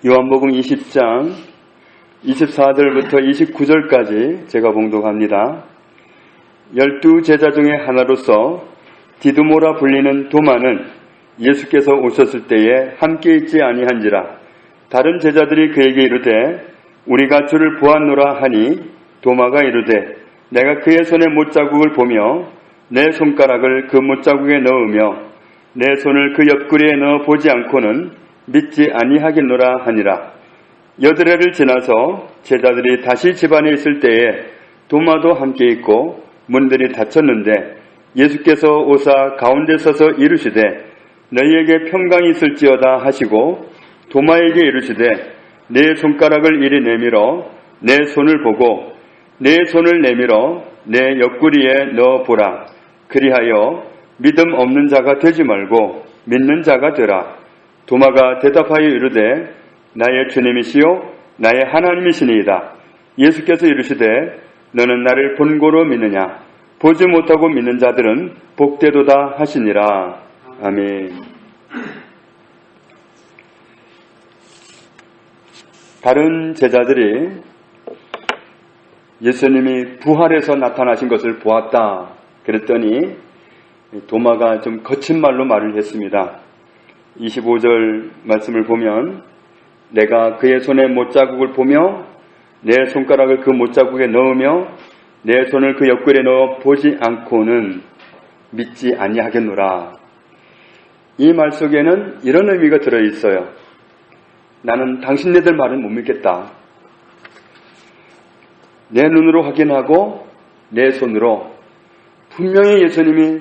요한복음 20장 24절부터 29절까지 제가 봉독합니다. 12제자 중에 하나로서 디두모라 불리는 도마는 예수께서 오셨을 때에 함께 있지 아니한지라. 다른 제자들이 그에게 이르되 우리가 주를 보았노라 하니 도마가 이르되 내가 그의 손에 못자국을 보며 내 손가락을 그 못자국에 넣으며 내 손을 그 옆구리에 넣어 보지 않고는 믿지 아니하겠노라 하니라. 여드레를 지나서 제자들이 다시 집안에 있을 때에 도마도 함께 있고 문들이 닫혔는데 예수께서 오사 가운데 서서 이르시되 너희에게 평강이 있을지어다 하시고 도마에게 이르시되 내 손가락을 이리 내밀어 내 손을 보고 내 손을 내밀어 내 옆구리에 넣어 보라. 그리하여 믿음 없는 자가 되지 말고 믿는 자가 되라. 도마가 대답하여 이르되 나의 주님이시요 나의 하나님이시니이다. 예수께서 이르시되 너는 나를 본고로 믿느냐? 보지 못하고 믿는 자들은 복되도다 하시니라. 아멘. 다른 제자들이 예수님이 부활해서 나타나신 것을 보았다 그랬더니 도마가 좀 거친 말로 말을 했습니다. 25절 말씀을 보면 내가 그의 손에 못자국을 보며 내 손가락을 그 못자국에 넣으며 내 손을 그 옆구리에 넣어 보지 않고는 믿지 아니하겠노라. 이 말 속에는 이런 의미가 들어있어요. 나는 당신네들 말은 못 믿겠다. 내 눈으로 확인하고 내 손으로 분명히 예수님이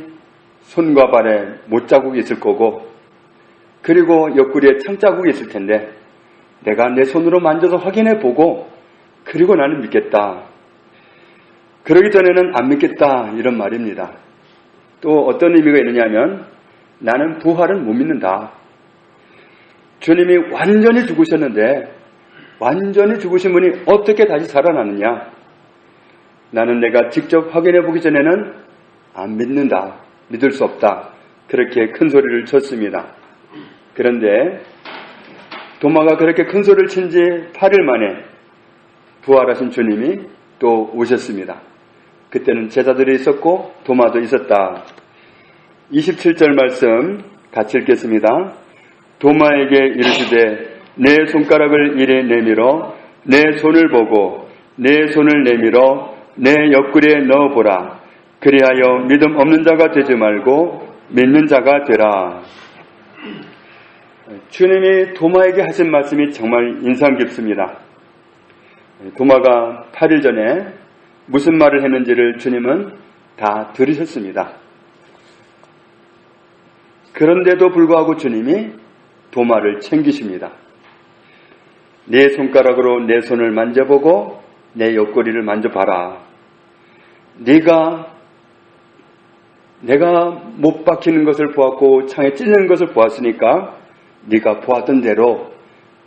손과 발에 못자국이 있을 거고 그리고 옆구리에 창자국이 있을 텐데 내가 내 손으로 만져서 확인해 보고 그리고 나는 믿겠다. 그러기 전에는 안 믿겠다 이런 말입니다. 또 어떤 의미가 있느냐면 나는 부활은 못 믿는다. 주님이 완전히 죽으셨는데 완전히 죽으신 분이 어떻게 다시 살아나느냐? 나는 내가 직접 확인해 보기 전에는 안 믿는다. 믿을 수 없다. 그렇게 큰 소리를 쳤습니다. 그런데 도마가 그렇게 큰 소리를 친 지 8일 만에 부활하신 주님이 또 오셨습니다. 그때는 제자들이 있었고 도마도 있었다. 27절 말씀 같이 읽겠습니다. 도마에게 이르시되 내 손가락을 이리 내밀어 내 손을 보고 내 손을 내밀어 내 옆구리에 넣어보라. 그리하여 믿음 없는 자가 되지 말고 믿는 자가 되라. 주님이 도마에게 하신 말씀이 정말 인상 깊습니다. 도마가 8일 전에 무슨 말을 했는지를 주님은 다 들으셨습니다. 그런데도 불구하고 주님이 도마를 챙기십니다. 내 손가락으로 내 손을 만져보고 내 옆구리를 만져봐라. 내가 못 박히는 것을 보았고 창에 찔리는 것을 보았으니까 네가 보았던 대로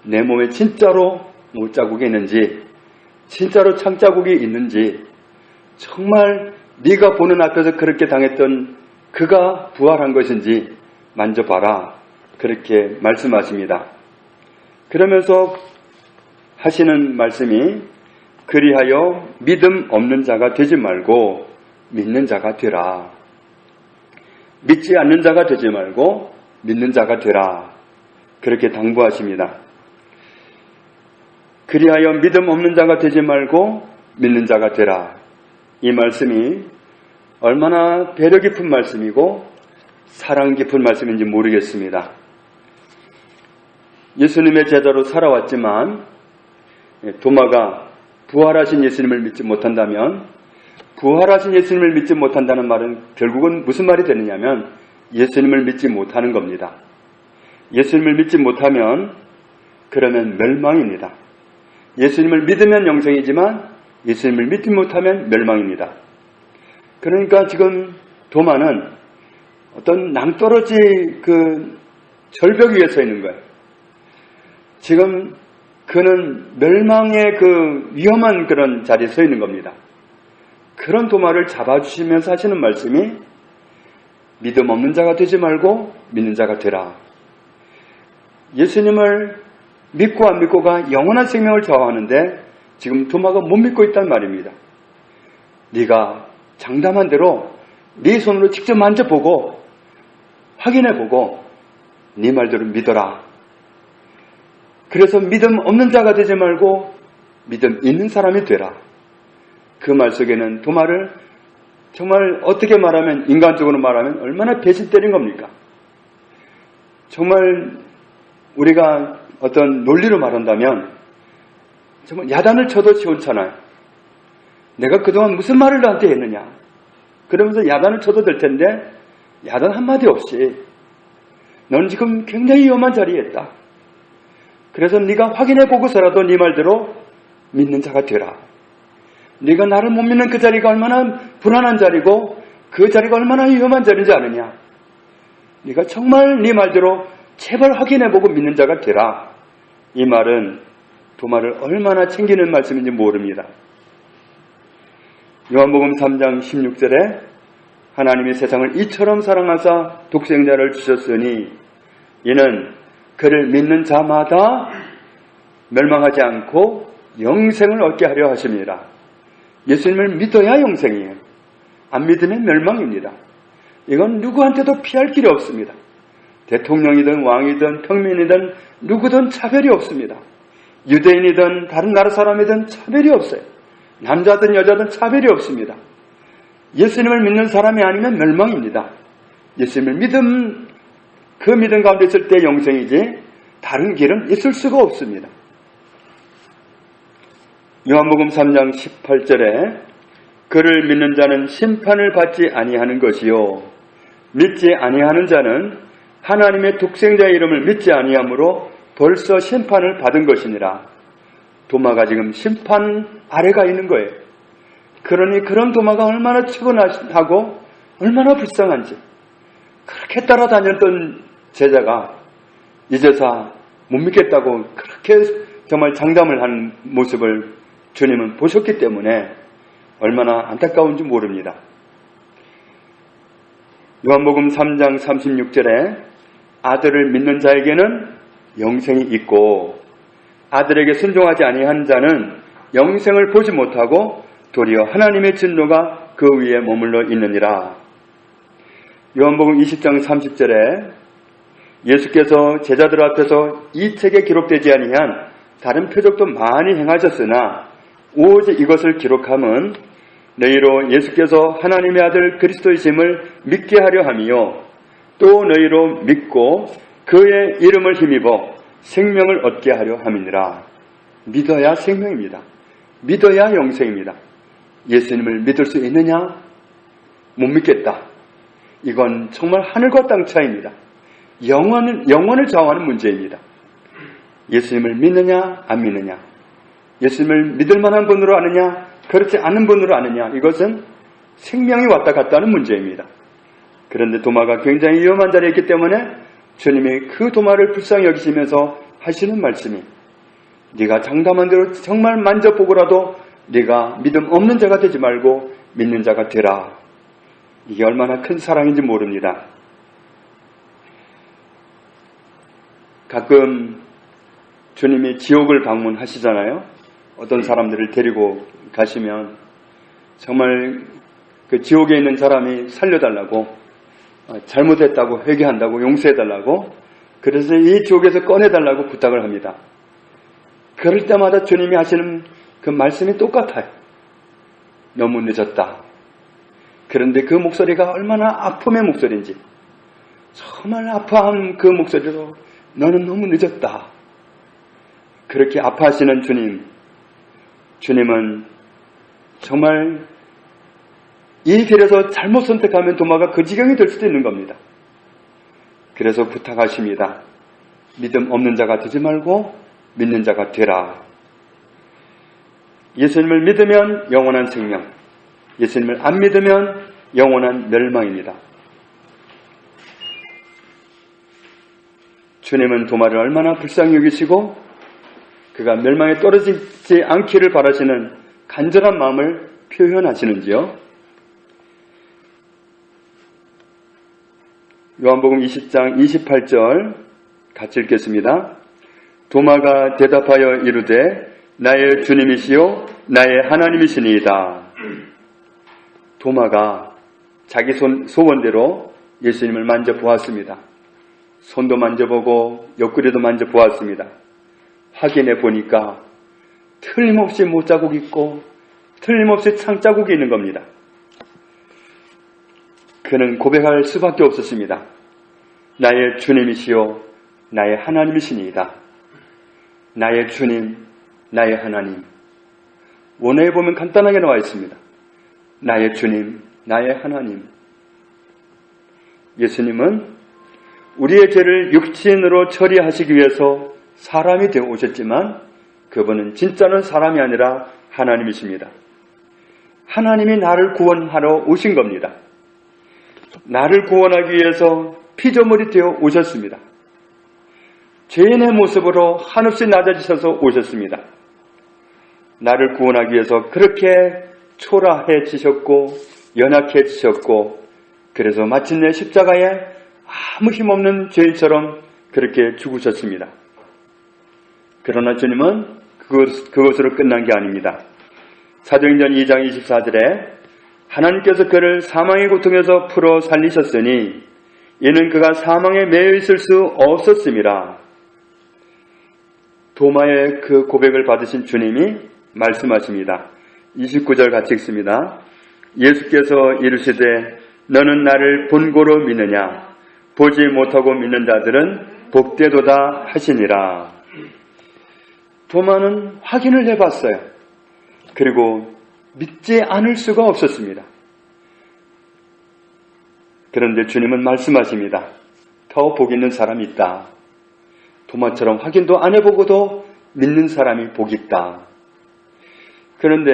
내 몸에 진짜로 못자국이 있는지 진짜로 창자국이 있는지 정말 네가 보는 앞에서 그렇게 당했던 그가 부활한 것인지 만져봐라. 그렇게 말씀하십니다. 그러면서 하시는 말씀이 그리하여 믿음 없는 자가 되지 말고 믿는 자가 되라. 믿지 않는 자가 되지 말고 믿는 자가 되라. 그렇게 당부하십니다. 그리하여 믿음 없는 자가 되지 말고 믿는 자가 되라. 이 말씀이 얼마나 배려 깊은 말씀이고 사랑 깊은 말씀인지 모르겠습니다. 예수님의 제자로 살아왔지만 도마가 부활하신 예수님을 믿지 못한다면 부활하신 예수님을 믿지 못한다는 말은 결국은 무슨 말이 되느냐면 예수님을 믿지 못하는 겁니다. 예수님을 믿지 못하면 그러면 멸망입니다. 예수님을 믿으면 영생이지만 예수님을 믿지 못하면 멸망입니다. 그러니까 지금 도마는 어떤 낭떠러지 그 절벽 위에 서 있는 거예요. 지금 그는 멸망의 그 위험한 그런 자리에 서 있는 겁니다. 그런 도마를 잡아주시면서 하시는 말씀이 믿음 없는 자가 되지 말고 믿는 자가 되라. 예수님을 믿고 안 믿고가 영원한 생명을 좌우하는데 지금 도마가 못 믿고 있단 말입니다. 네가 장담한 대로 네 손으로 직접 만져보고 확인해보고 네 말대로 믿어라. 그래서 믿음 없는 자가 되지 말고 믿음 있는 사람이 되라. 그 말 속에는 도마를 정말 어떻게 말하면, 인간적으로 말하면 얼마나 배신 때린 겁니까? 정말 우리가 어떤 논리로 말한다면 정말 야단을 쳐도 시원찮아요. 내가 그동안 무슨 말을 너한테 했느냐, 그러면서 야단을 쳐도 될 텐데 야단 한마디 없이 넌 지금 굉장히 위험한 자리에 있다. 그래서 네가 확인해보고서라도 네 말대로 믿는 자가 되라. 네가 나를 못 믿는 그 자리가 얼마나 불안한 자리고 그 자리가 얼마나 위험한 자리인지 아느냐. 네가 정말 네 말대로 제발 확인해보고 믿는 자가 되라. 이 말은 도마를 얼마나 챙기는 말씀인지 모릅니다. 요한복음 3장 16절에 하나님이 세상을 이처럼 사랑하사 독생자를 주셨으니 이는 그를 믿는 자마다 멸망하지 않고 영생을 얻게 하려 하십니다. 예수님을 믿어야 영생이에요. 안 믿으면 멸망입니다. 이건 누구한테도 피할 길이 없습니다. 대통령이든 왕이든 평민이든 누구든 차별이 없습니다. 유대인이든 다른 나라 사람이든 차별이 없어요. 남자든 여자든 차별이 없습니다. 예수님을 믿는 사람이 아니면 멸망입니다. 예수님을 그 믿음 가운데 있을 때 영생이지 다른 길은 있을 수가 없습니다. 요한복음 3장 18절에 그를 믿는 자는 심판을 받지 아니하는 것이요 믿지 아니하는 자는 하나님의 독생자의 이름을 믿지 아니하므로 벌써 심판을 받은 것이니라. 도마가 지금 심판 아래가 있는 거예요. 그러니 그런 도마가 얼마나 측은하고 얼마나 불쌍한지. 그렇게 따라다녔던 제자가 이제서 못 믿겠다고 그렇게 정말 장담을 한 모습을 주님은 보셨기 때문에 얼마나 안타까운지 모릅니다. 요한복음 3장 36절에 아들을 믿는 자에게는 영생이 있고 아들에게 순종하지 아니한 자는 영생을 보지 못하고 도리어 하나님의 진노가 그 위에 머물러 있느니라. 요한복음 20장 30절에 예수께서 제자들 앞에서 이 책에 기록되지 아니한 다른 표적도 많이 행하셨으나 오직 이것을 기록함은 너희로 예수께서 하나님의 아들 그리스도이심을 믿게 하려 함이요 또 너희로 믿고 그의 이름을 힘입어 생명을 얻게 하려 함이니라. 믿어야 생명입니다. 믿어야 영생입니다. 예수님을 믿을 수 있느냐? 못 믿겠다. 이건 정말 하늘과 땅 차이입니다. 영혼을 좌우하는 문제입니다. 예수님을 믿느냐 안 믿느냐, 예수님을 믿을 만한 분으로 아느냐 그렇지 않은 분으로 아느냐, 이것은 생명이 왔다 갔다 하는 문제입니다. 그런데 도마가 굉장히 위험한 자리에 있기 때문에 주님이 그 도마를 불쌍히 여기시면서 하시는 말씀이 네가 장담한 대로 정말 만져보고라도 네가 믿음 없는 자가 되지 말고 믿는 자가 되라. 이게 얼마나 큰 사랑인지 모릅니다. 가끔 주님이 지옥을 방문하시잖아요. 어떤 사람들을 데리고 가시면 정말 그 지옥에 있는 사람이 살려달라고, 잘못했다고 회개한다고 용서해달라고, 그래서 이 지옥에서 꺼내달라고 부탁을 합니다. 그럴 때마다 주님이 하시는 그 말씀이 똑같아요. 너무 늦었다. 그런데 그 목소리가 얼마나 아픔의 목소리인지, 정말 아파한 그 목소리로 너는 너무 늦었다. 그렇게 아파하시는 주님은 정말 이 길에서 잘못 선택하면 도마가 그 지경이 될 수도 있는 겁니다. 그래서 부탁하십니다. 믿음 없는 자가 되지 말고 믿는 자가 되라. 예수님을 믿으면 영원한 생명, 예수님을 안 믿으면 영원한 멸망입니다. 주님은 도마를 얼마나 불쌍히 여기시고 그가 멸망에 떨어지지 않기를 바라시는 간절한 마음을 표현하시는지요. 요한복음 20장 28절 같이 읽겠습니다. 도마가 대답하여 이르되 나의 주님이시요 나의 하나님이시니이다. 도마가 자기 소원대로 예수님을 만져보았습니다. 손도 만져보고 옆구리도 만져보았습니다. 확인해 보니까 틀림없이 못자국이 있고 틀림없이 창자국이 있는 겁니다. 그는 고백할 수밖에 없었습니다. 나의 주님이시요 나의 하나님이시니이다. 나의 주님, 나의 하나님. 원어에 보면 간단하게 나와 있습니다. 나의 주님, 나의 하나님. 예수님은 우리의 죄를 육신으로 처리하시기 위해서 사람이 되어 오셨지만 그분은 진짜는 사람이 아니라 하나님이십니다. 하나님이 나를 구원하러 오신 겁니다. 나를 구원하기 위해서 피조물이 되어 오셨습니다. 죄인의 모습으로 한없이 낮아지셔서 오셨습니다. 나를 구원하기 위해서 그렇게 초라해지셨고 연약해지셨고 그래서 마침내 십자가에 아무 힘없는 죄인처럼 그렇게 죽으셨습니다. 그러나 주님은 그것으로 끝난 게 아닙니다. 사도행전 2장 24절에 하나님께서 그를 사망의 고통에서 풀어 살리셨으니 이는 그가 사망에 매여 있을 수 없었음이라. 도마의 그 고백을 받으신 주님이 말씀하십니다. 29절 같이 읽습니다. 예수께서 이르시되 너는 나를 본고로 믿느냐 보지 못하고 믿는 자들은 복되도다 하시니라. 도마는 확인을 해봤어요. 그리고 믿지 않을 수가 없었습니다. 그런데 주님은 말씀하십니다. 더 복 있는 사람이 있다. 도마처럼 확인도 안 해보고도 믿는 사람이 복 있다. 그런데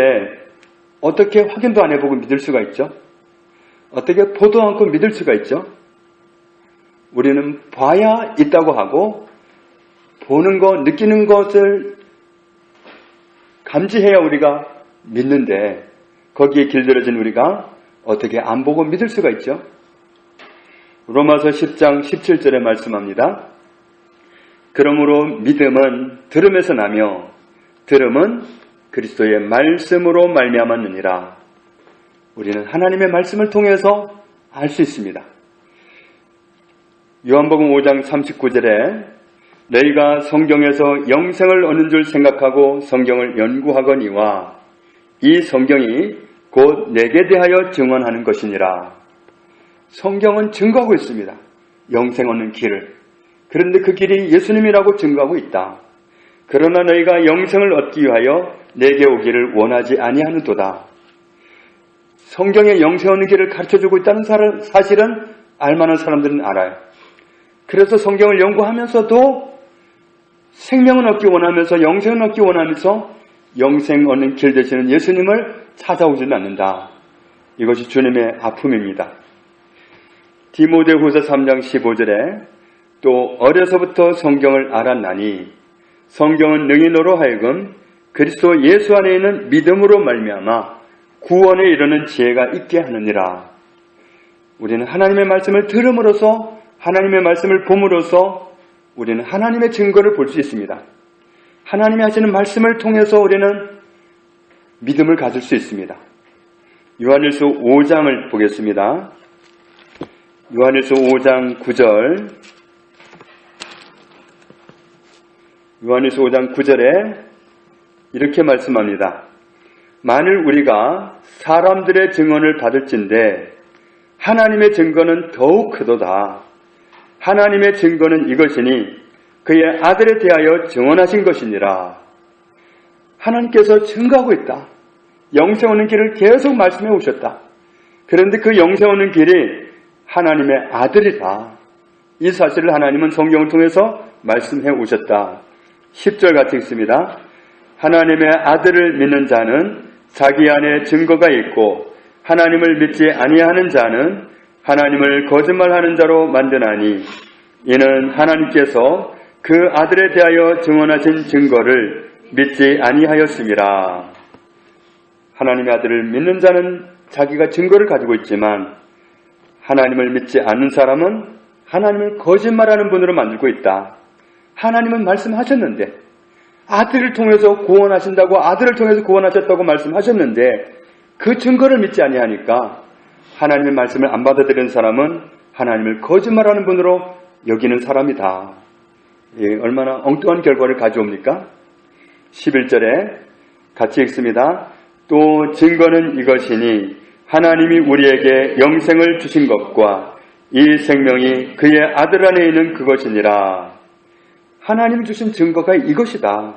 어떻게 확인도 안 해보고 믿을 수가 있죠? 어떻게 보도 않고 믿을 수가 있죠? 우리는 봐야 있다고 하고 보는 것, 느끼는 것을 감지해야 우리가 믿는데 거기에 길들여진 우리가 어떻게 안 보고 믿을 수가 있죠? 로마서 10장 17절에 말씀합니다. 그러므로 믿음은 들음에서 나며 들음은 그리스도의 말씀으로 말미암았느니라. 우리는 하나님의 말씀을 통해서 알 수 있습니다. 요한복음 5장 39절에 너희가 성경에서 영생을 얻는 줄 생각하고 성경을 연구하거니와 이 성경이 곧 내게 대하여 증언하는 것이니라. 성경은 증거하고 있습니다. 영생 얻는 길을. 그런데 그 길이 예수님이라고 증거하고 있다. 그러나 너희가 영생을 얻기 위하여 내게 오기를 원하지 아니하는도다. 성경에 영생 얻는 길을 가르쳐주고 있다는 사실은 알만한 사람들은 알아요. 그래서 성경을 연구하면서도 생명을 얻기 원하면서 영생을 얻기 원하면서 영생 얻는 길 되시는 예수님을 찾아오지는 않는다. 이것이 주님의 아픔입니다. 디모데후서 3장 15절에 또 어려서부터 성경을 알았나니 성경은 능히 너로 하여금 그리스도 예수 안에 있는 믿음으로 말미암아 구원에 이르는 지혜가 있게 하느니라. 우리는 하나님의 말씀을 들음으로써 하나님의 말씀을 봄으로써 우리는 하나님의 증거를 볼 수 있습니다. 하나님이 하시는 말씀을 통해서 우리는 믿음을 가질 수 있습니다. 요한일서 5장을 보겠습니다. 요한일서 5장 9절 요한일서 5장 9절에 이렇게 말씀합니다. 만일 우리가 사람들의 증언을 받을진대 하나님의 증거는 더욱 크도다. 하나님의 증거는 이것이니 그의 아들에 대하여 증언하신 것이니라. 하나님께서 증거하고 있다. 영생 얻는 길을 계속 말씀해 오셨다. 그런데 그 영생 얻는 길이 하나님의 아들이다. 이 사실을 하나님은 성경을 통해서 말씀해 오셨다. 10절 같이 읽습니다. 하나님의 아들을 믿는 자는 자기 안에 증거가 있고 하나님을 믿지 아니하는 자는 하나님을 거짓말하는 자로 만드나니 이는 하나님께서 그 아들에 대하여 증언하신 증거를 믿지 아니하였음이라. 하나님의 아들을 믿는 자는 자기가 증거를 가지고 있지만 하나님을 믿지 않는 사람은 하나님을 거짓말하는 분으로 만들고 있다. 하나님은 말씀하셨는데, 아들을 통해서 구원하신다고, 아들을 통해서 구원하셨다고 말씀하셨는데 그 증거를 믿지 아니하니까 하나님의 말씀을 안 받아들이는 사람은 하나님을 거짓말하는 분으로 여기는 사람이다. 예, 얼마나 엉뚱한 결과를 가져옵니까? 11절에 같이 읽습니다. 또 증거는 이것이니 하나님이 우리에게 영생을 주신 것과 이 생명이 그의 아들 안에 있는 그것이니라. 하나님이 주신 증거가 이것이다.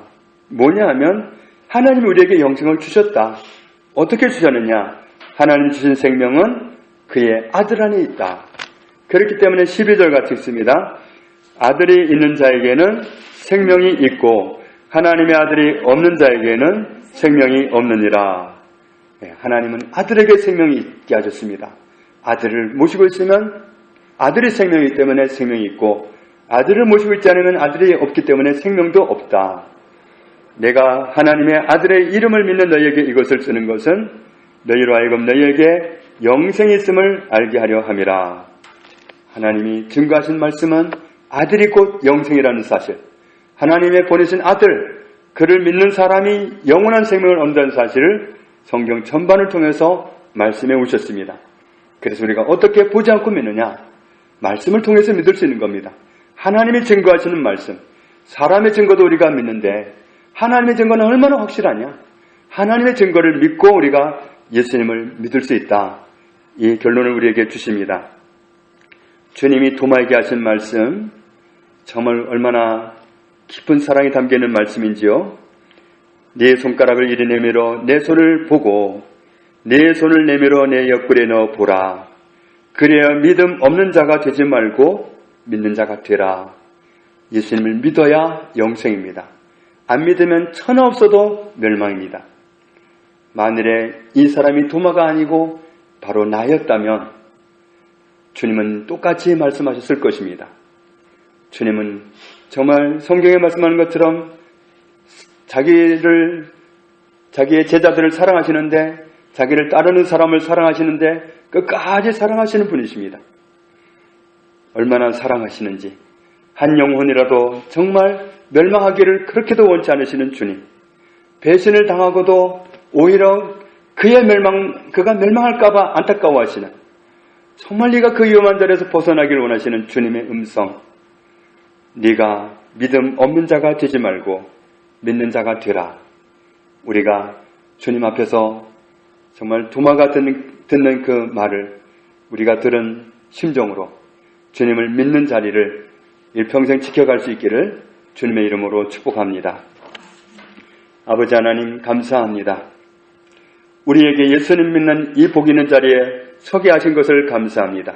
뭐냐 하면 하나님이 우리에게 영생을 주셨다. 어떻게 주셨느냐? 하나님 주신 생명은 그의 아들 안에 있다. 그렇기 때문에 12절 같이 읽습니다. 아들이 있는 자에게는 생명이 있고 하나님의 아들이 없는 자에게는 생명이 없느니라. 하나님은 아들에게 생명이 있게 하셨습니다. 아들을 모시고 있으면 아들이 생명이기 때문에 생명이 있고, 아들을 모시고 있지 않으면 아들이 없기 때문에 생명도 없다. 내가 하나님의 아들의 이름을 믿는 너희에게 이것을 쓰는 것은 너희로 하여금 너희에게 영생이 있음을 알게 하려 함이라. 하나님이 증거하신 말씀은 아들이 곧 영생이라는 사실, 하나님의 보내신 아들, 그를 믿는 사람이 영원한 생명을 얻는다는 사실을 성경 전반을 통해서 말씀해 오셨습니다. 그래서 우리가 어떻게 보지 않고 믿느냐? 말씀을 통해서 믿을 수 있는 겁니다. 하나님이 증거하시는 말씀, 사람의 증거도 우리가 믿는데 하나님의 증거는 얼마나 확실하냐? 하나님의 증거를 믿고 우리가 예수님을 믿을 수 있다. 이 결론을 우리에게 주십니다. 주님이 도마에게 하신 말씀, 정말 얼마나 깊은 사랑이 담겨있는 말씀인지요. 네 손가락을 이리 내밀어 내 손을 보고 네 손을 내밀어 내 옆구리에 넣어 보라. 그래야 믿음 없는 자가 되지 말고 믿는 자가 되라. 예수님을 믿어야 영생입니다. 안 믿으면 천하 없어도 멸망입니다. 만일에 이 사람이 도마가 아니고 바로 나였다면 주님은 똑같이 말씀하셨을 것입니다. 주님은 정말 성경에 말씀하는 것처럼 자기의 제자들을 사랑하시는데, 자기를 따르는 사람을 사랑하시는데 끝까지 사랑하시는 분이십니다. 얼마나 사랑하시는지, 한 영혼이라도 정말 멸망하기를 그렇게도 원치 않으시는 주님, 배신을 당하고도 오히려 그가 멸망할까봐 안타까워하시는, 정말 네가 그 위험한 자리에서 벗어나기를 원하시는 주님의 음성, 네가 믿음 없는 자가 되지 말고 믿는 자가 되라. 우리가 주님 앞에서 정말 도마가 듣는 그 말을 우리가 들은 심정으로 주님을 믿는 자리를 일평생 지켜갈 수 있기를 주님의 이름으로 축복합니다. 아버지 하나님, 감사합니다. 우리에게 예수님 믿는 이 복 있는 자리에 서게 하신 것을 감사합니다.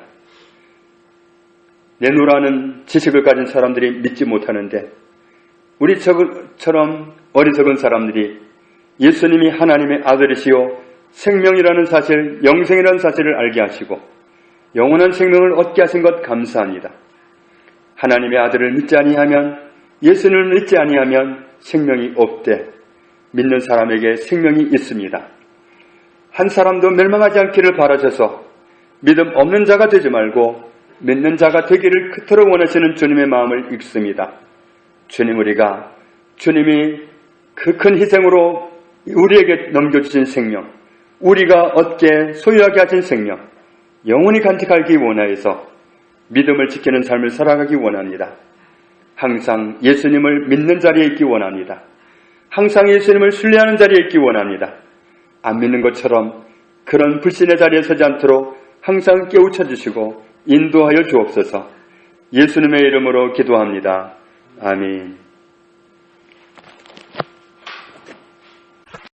내노라는 지식을 가진 사람들이 믿지 못하는데 우리처럼 어리석은 사람들이 예수님이 하나님의 아들이시요 생명이라는 사실, 영생이라는 사실을 알게 하시고 영원한 생명을 얻게 하신 것 감사합니다. 하나님의 아들을 믿지 아니하면, 예수님을 믿지 아니하면 생명이 없되 믿는 사람에게 생명이 있습니다. 한 사람도 멸망하지 않기를 바라셔서 믿음 없는 자가 되지 말고 믿는 자가 되기를 그토록 원하시는 주님의 마음을 읽습니다. 주님, 우리가 주님이 그 큰 희생으로 우리에게 넘겨주신 생명, 우리가 얻게 소유하게 하신 생명, 영원히 간직하기 원하여서 믿음을 지키는 삶을 살아가기 원합니다. 항상 예수님을 믿는 자리에 있기 원합니다. 항상 예수님을 신뢰하는 자리에 있기 원합니다. 안 믿는 것처럼 그런 불신의 자리에 서지 않도록 항상 깨우쳐 주시고 인도하여 주옵소서. 예수님의 이름으로 기도합니다. 아멘.